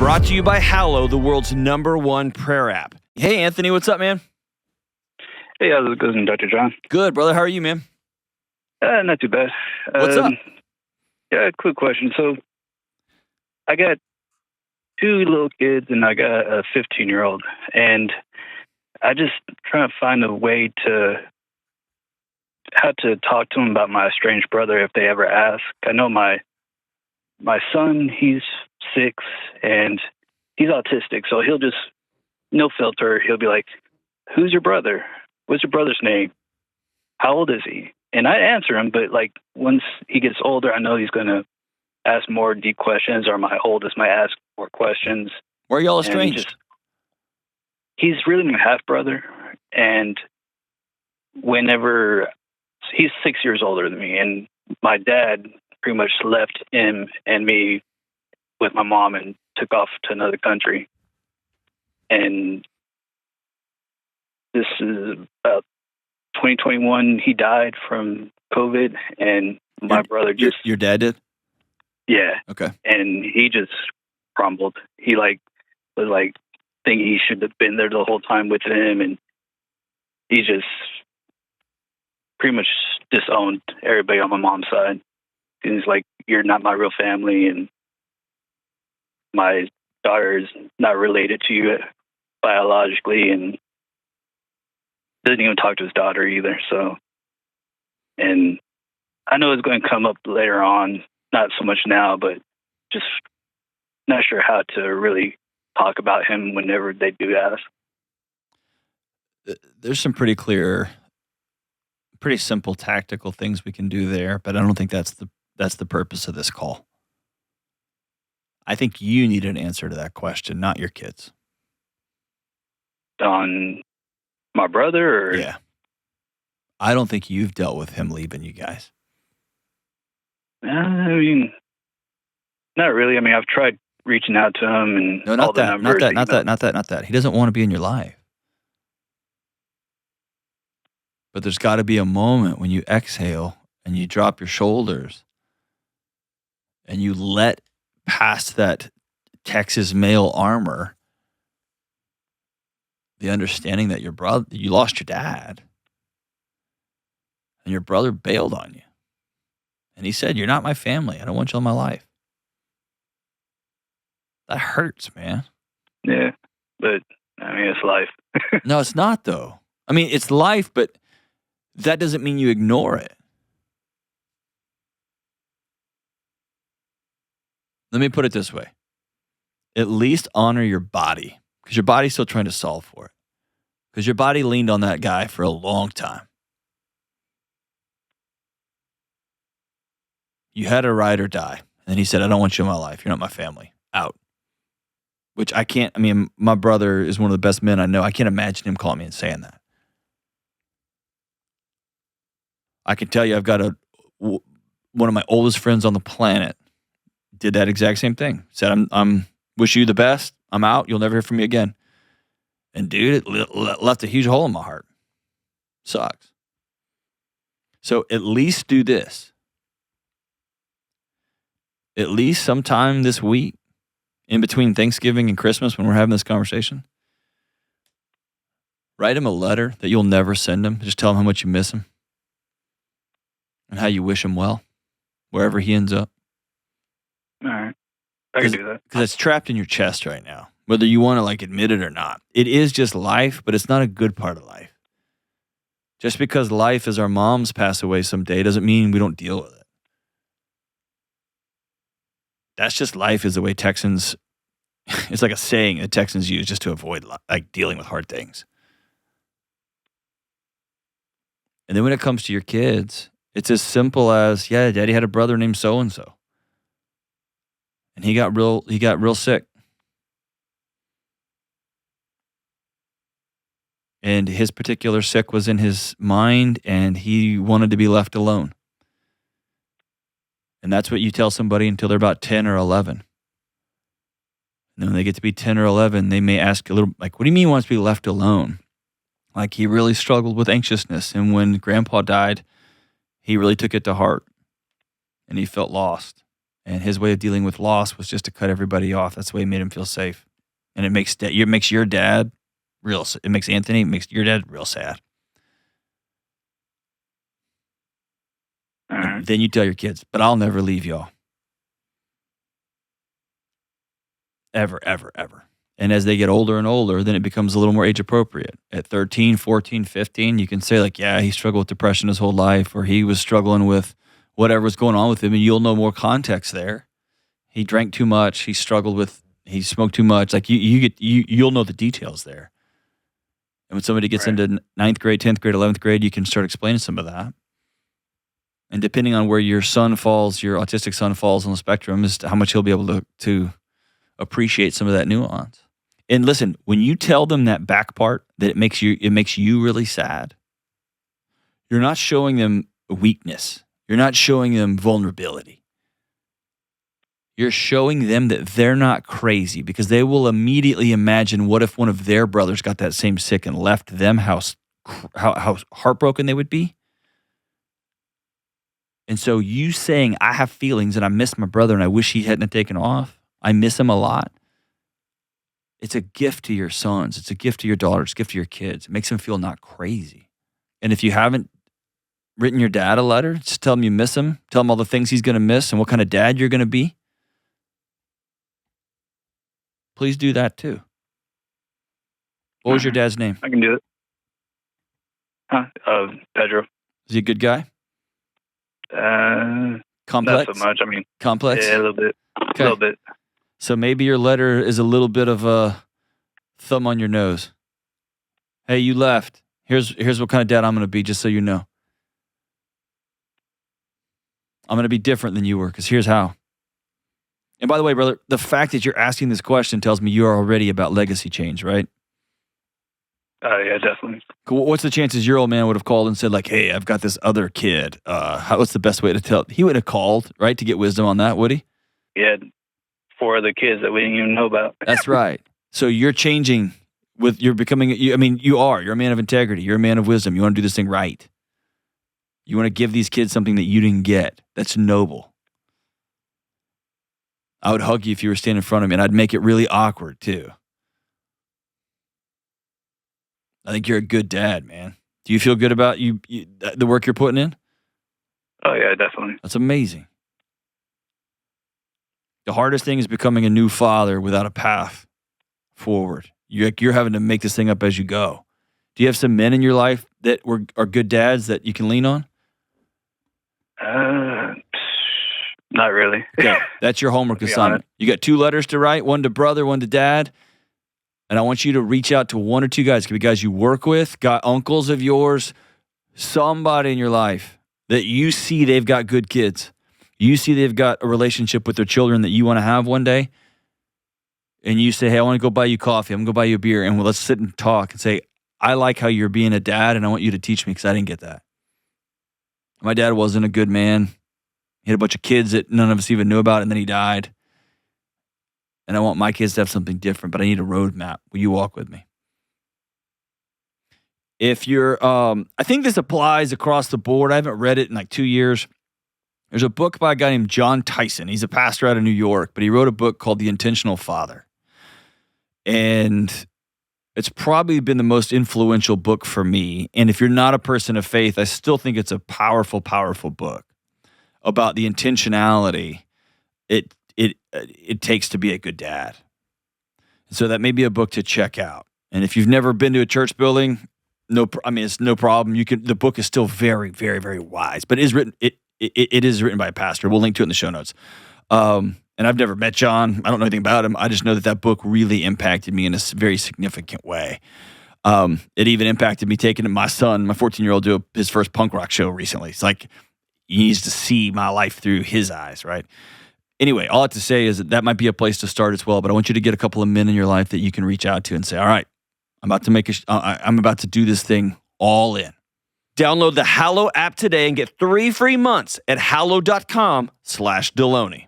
Brought to you by Hallow, the world's #1 prayer app. Hey, Anthony, what's up, man? Hey, how's it going, Dr. John? Good, brother. How are you, man? Not too bad. What's up? Yeah, quick question. So, I got 2 little kids and I got a 15-year-old, and I just trying to find a way to how to talk to them about my estranged brother if they ever ask. I know my son, he's 6 and he's autistic, so he'll just no filter. He'll be like, "Who's your brother? What's your brother's name? How old is he?" And I answer him, but like once he gets older, I know he's going to ask more deep questions, or my oldest might ask more questions. Where are y'all estranged? He's really my half brother, and whenever he's 6 years older than me, and my dad pretty much left him and me with my mom and took off to another country. And this is about 2021. He died from COVID, and my brother just... Your dad did? Yeah. Okay. And he just crumbled. He was thinking he should have been there the whole time with him, and he just pretty much disowned everybody on my mom's side. He's like, "You're not my real family, and my daughter is not related to you biologically," and doesn't even talk to his daughter either. So, and I know it's going to come up later on, not so much now, but just not sure how to really talk about him whenever they do ask. There's some pretty simple tactical things we can do there, but I don't think that's the purpose of this call. I think you need an answer to that question, not your kids. On my brother? Or? Yeah. I don't think you've dealt with him leaving you guys. I mean, not really. I mean, I've tried reaching out to him and no, not all the that, numbers. not that. He doesn't want to be in your life. But there's got to be a moment when you exhale and you drop your shoulders and you let past that Texas male armor the understanding that you lost your dad and your brother bailed on you. And he said, "You're not my family. I don't want you in my life." That hurts, man. Yeah, but I mean, it's life. No, it's not, though. I mean, it's life, but that doesn't mean you ignore it. Let me put it this way. At least honor your body, because your body's still trying to solve for it. Because your body leaned on that guy for a long time. You had a ride or die. And then he said, "I don't want you in my life. You're not my family. Out." Which my brother is one of the best men I know. I can't imagine him calling me and saying that. I can tell you I've got one of my oldest friends on the planet did that exact same thing. Said, I'm wish you the best. I'm out. You'll never hear from me again. And dude, it left a huge hole in my heart. Sucks. So at least do this. At least sometime this week, in between Thanksgiving and Christmas when we're having this conversation, write him a letter that you'll never send him. Just tell him how much you miss him and how you wish him well, wherever he ends up. All right. I can do that. Because it's trapped in your chest right now, whether you want to admit it or not. It is just life, but it's not a good part of life. Just because life is our moms pass away someday doesn't mean we don't deal with it. That's just life, is the way Texans, it's like a saying that Texans use just to avoid dealing with hard things. And then when it comes to your kids, it's as simple as, yeah, Daddy had a brother named so-and-so. And he got real sick. And his particular sick was in his mind, and he wanted to be left alone. And that's what you tell somebody until they're about 10 or 11. And then when they get to be 10 or 11, they may ask a little, what do you mean he wants to be left alone? He really struggled with anxiousness. And when Grandpa died, he really took it to heart. And he felt lost. And his way of dealing with loss was just to cut everybody off. That's the way he made him feel safe. And it makes your dad real. It makes Anthony, it makes your dad real sad. And then you tell your kids, but I'll never leave y'all. Ever, ever, ever. And as they get older and older, then it becomes a little more age appropriate. At 13, 14, 15, you can say like, yeah, he struggled with depression his whole life, or he was struggling with whatever was going on with him, and you'll know more context there. He drank too much. He smoked too much. Like you'll know the details there. And when somebody gets into 9th grade, 10th grade, 11th grade, you can start explaining some of that. And depending on where your son falls, your autistic son falls on the spectrum, is how much he'll be able to appreciate some of that nuance. And listen, when you tell them that back part, that it makes you really sad, you're not showing them weakness. You're not showing them vulnerability. You're showing them that they're not crazy, because they will immediately imagine, what if one of their brothers got that same sick and left them, how heartbroken they would be. And so you saying, I have feelings and I miss my brother and I wish he hadn't taken off, I miss him a lot. It's a gift to your sons. It's a gift to your daughters. It's a gift to your kids. It makes them feel not crazy. And if you haven't written your dad a letter, just tell him you miss him. Tell him all the things he's going to miss and what kind of dad you're going to be. Please do that too. What was your dad's name? I can do it. Pedro. Is he a good guy? Complex? Not so much. I mean, complex? Yeah, a little bit. Okay. A little bit. So maybe your letter is a little bit of a thumb on your nose. Hey, you left. Here's what kind of dad I'm going to be, just so you know. I'm going to be different than you were, because here's how. And by the way, brother, the fact that you're asking this question tells me you're already about legacy change, right? Yeah, definitely. Cool. What's the chances your old man would have called and said, like, hey, I've got this other kid. What's the best way to tell? He would have called, right, to get wisdom on that, would he? Yeah. 4 other kids that we didn't even know about. That's right. So you're changing you're becoming, you're a man of integrity. You're a man of wisdom. You want to do this thing right. You want to give these kids something that you didn't get. That's noble. I would hug you if you were standing in front of me, and I'd make it really awkward too. I think you're a good dad, man. Do you feel good about the work you're putting in? Oh yeah, definitely. That's amazing. The hardest thing is becoming a new father without a path forward. You're having to make this thing up as you go. Do you have some men in your life that are good dads that you can lean on? Not really. Okay, that's your homework assignment. You got 2 letters to write, one to brother, one to dad. And I want you to reach out to 1 or 2 guys. It could be guys you work with, got uncles of yours, somebody in your life that you see they've got good kids. You see they've got a relationship with their children that you want to have one day, and you say, hey, I want to go buy you coffee. I'm going to go buy you a beer, and let's sit and talk and say, I like how you're being a dad, and I want you to teach me, because I didn't get that. My dad wasn't a good man. He had a bunch of kids that none of us even knew about, and then he died. And I want my kids to have something different, but I need a roadmap. Will you walk with me? If you're, I think this applies across the board. I haven't read it in like 2 years. There's a book by a guy named John Tyson. He's a pastor out of New York, but he wrote a book called The Intentional Father. And it's probably been the most influential book for me. And if you're not a person of faith, I still think it's a powerful, powerful book about the intentionality it takes to be a good dad. So that may be a book to check out. And if you've never been to a church building, it's no problem. The book is still very, very, very wise, but it is written by a pastor. We'll link to it in the show notes. And I've never met John. I don't know anything about him. I just know that book really impacted me in a very significant way. It even impacted me taking my son, my 14-year-old, to his first punk rock show recently. It's like he needs to see my life through his eyes, right? Anyway, all I have to say is that might be a place to start as well. But I want you to get a couple of men in your life that you can reach out to and say, all right, I'm about to do this thing all in. Download the Hallow app today and get 3 free months at hallow.com/Delony.